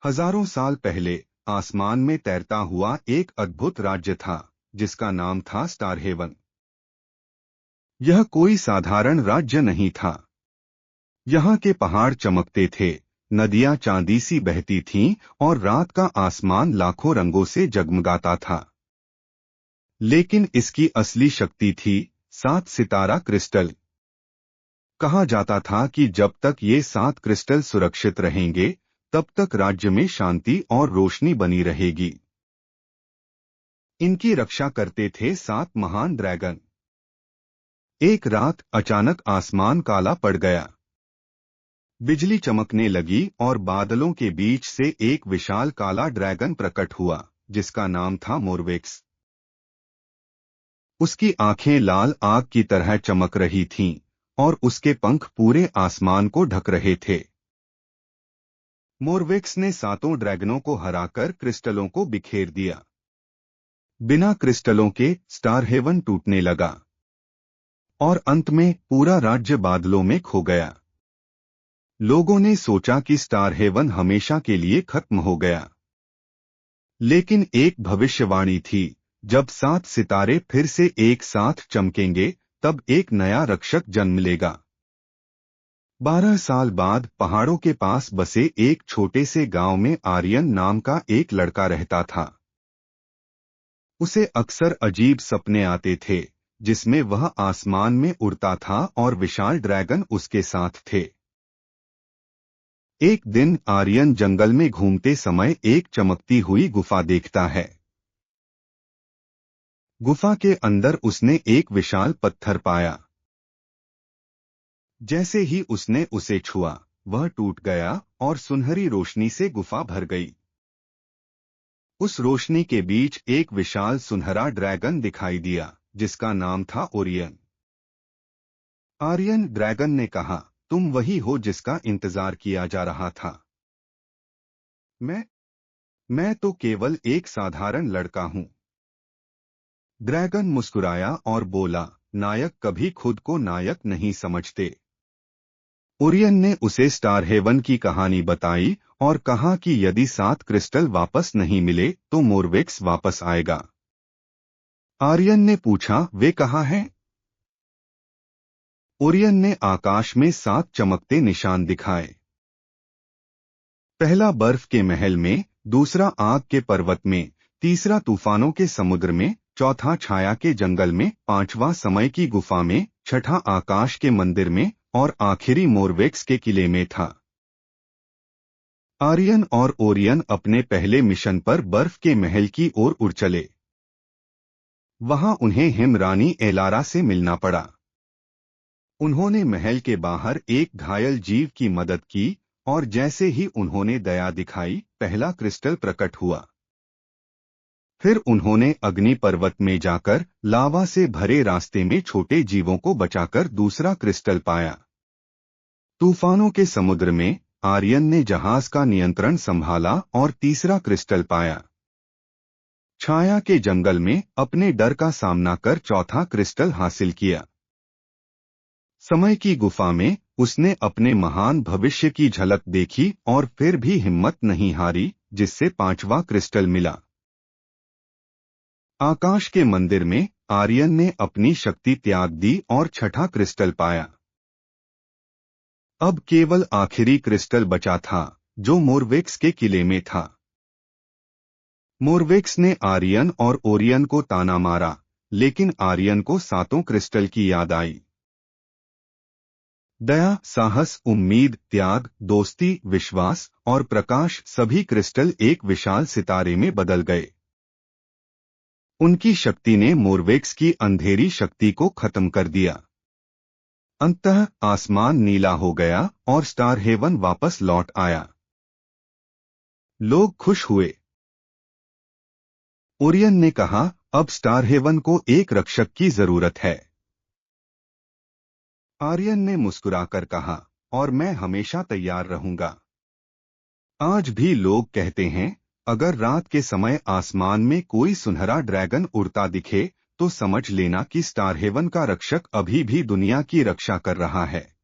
हजारों साल पहले आसमान में तैरता हुआ एक अद्भुत राज्य था जिसका नाम था स्टार हेवन। यह कोई साधारण राज्य नहीं था। यहाँ के पहाड़ चमकते थे, नदियां चांदी सी बहती थीं और रात का आसमान लाखों रंगों से जगमगाता था। लेकिन इसकी असली शक्ति थी 7 सितारा क्रिस्टल। कहा जाता था कि जब तक ये 7 क्रिस्टल सुरक्षित रहेंगे तब तक राज्य में शांति और रोशनी बनी रहेगी। इनकी रक्षा करते थे 7 महान ड्रैगन। एक रात अचानक आसमान काला पड़ गया। बिजली चमकने लगी और बादलों के बीच से एक विशाल काला ड्रैगन प्रकट हुआ जिसका नाम था मोरवेक्स। उसकी आंखें लाल आग की तरह चमक रही थीं और उसके पंख पूरे आसमान को ढक रहे थे। मोरवेक्स ने 7 ड्रैगनों को हराकर क्रिस्टलों को बिखेर दिया। बिना क्रिस्टलों के स्टार हेवन टूटने लगा और अंत में पूरा राज्य बादलों में खो गया। लोगों ने सोचा कि स्टार हेवन हमेशा के लिए खत्म हो गया। लेकिन एक भविष्यवाणी थी, जब 7 सितारे फिर से एक साथ चमकेंगे तब एक नया रक्षक जन्म लेगा। 12 साल बाद पहाड़ों के पास बसे एक छोटे से गांव में आर्यन नाम का एक लड़का रहता था। उसे अक्सर अजीब सपने आते थे जिसमें वह आसमान में उड़ता था और विशाल ड्रैगन उसके साथ थे। एक दिन आर्यन जंगल में घूमते समय एक चमकती हुई गुफा देखता है। गुफा के अंदर उसने एक विशाल पत्थर पाया। जैसे ही उसने उसे छुआ वह टूट गया और सुनहरी रोशनी से गुफा भर गई। उस रोशनी के बीच एक विशाल सुनहरा ड्रैगन दिखाई दिया जिसका नाम था ओरियन। आर्यन ड्रैगन ने कहा, तुम वही हो जिसका इंतजार किया जा रहा था। मैं तो केवल एक साधारण लड़का हूं। ड्रैगन मुस्कुराया और बोला, नायक कभी खुद को नायक नहीं समझते। ओरियन ने उसे स्टार हेवन की कहानी बताई और कहा कि यदि 7 क्रिस्टल वापस नहीं मिले तो मोरवेक्स वापस आएगा। आर्यन ने पूछा, वे कहाँ हैं? ओरियन ने आकाश में 7 चमकते निशान दिखाए। पहला बर्फ के महल में, दूसरा आग के पर्वत में, तीसरा तूफानों के समुद्र में, चौथा छाया के जंगल में, पांचवा समय की गुफा में, छठा आकाश के मंदिर में और आखिरी मोरवेक्स के किले में था। आर्यन और ओरियन अपने पहले मिशन पर बर्फ के महल की ओर उड़ चले। वहां उन्हें हिमरानी एलारा से मिलना पड़ा। उन्होंने महल के बाहर एक घायल जीव की मदद की और जैसे ही उन्होंने दया दिखाई पहला क्रिस्टल प्रकट हुआ। फिर उन्होंने अग्नि पर्वत में जाकर लावा से भरे रास्ते में छोटे जीवों को बचाकर दूसरा क्रिस्टल पाया। तूफानों के समुद्र में आर्यन ने जहाज का नियंत्रण संभाला और तीसरा क्रिस्टल पाया। छाया के जंगल में अपने डर का सामना कर चौथा क्रिस्टल हासिल किया। समय की गुफा में उसने अपने महान भविष्य की झलक देखी और फिर भी हिम्मत नहीं हारी, जिससे 5वां क्रिस्टल मिला। आकाश के मंदिर में आर्यन ने अपनी शक्ति त्याग दी और छठा क्रिस्टल पाया। अब केवल आखिरी क्रिस्टल बचा था जो मोरवेक्स के किले में था। मोरवेक्स ने आर्यन और ओरियन को ताना मारा, लेकिन आर्यन को 7 क्रिस्टल की याद आई। दया, साहस, उम्मीद, त्याग, दोस्ती, विश्वास और प्रकाश सभी क्रिस्टल एक विशाल सितारे में बदल गए। उनकी शक्ति ने मोरवेक्स की अंधेरी शक्ति को खत्म कर दिया। अंततः आसमान नीला हो गया और स्टार हेवन वापस लौट आया। लोग खुश हुए। ओरियन ने कहा, अब स्टार हेवन को एक रक्षक की जरूरत है। आर्यन ने मुस्कुराकर कहा, और मैं हमेशा तैयार रहूंगा। आज भी लोग कहते हैं, अगर रात के समय आसमान में कोई सुनहरा ड्रैगन उड़ता दिखे तो समझ लेना कि स्टार हेवन का रक्षक अभी भी दुनिया की रक्षा कर रहा है।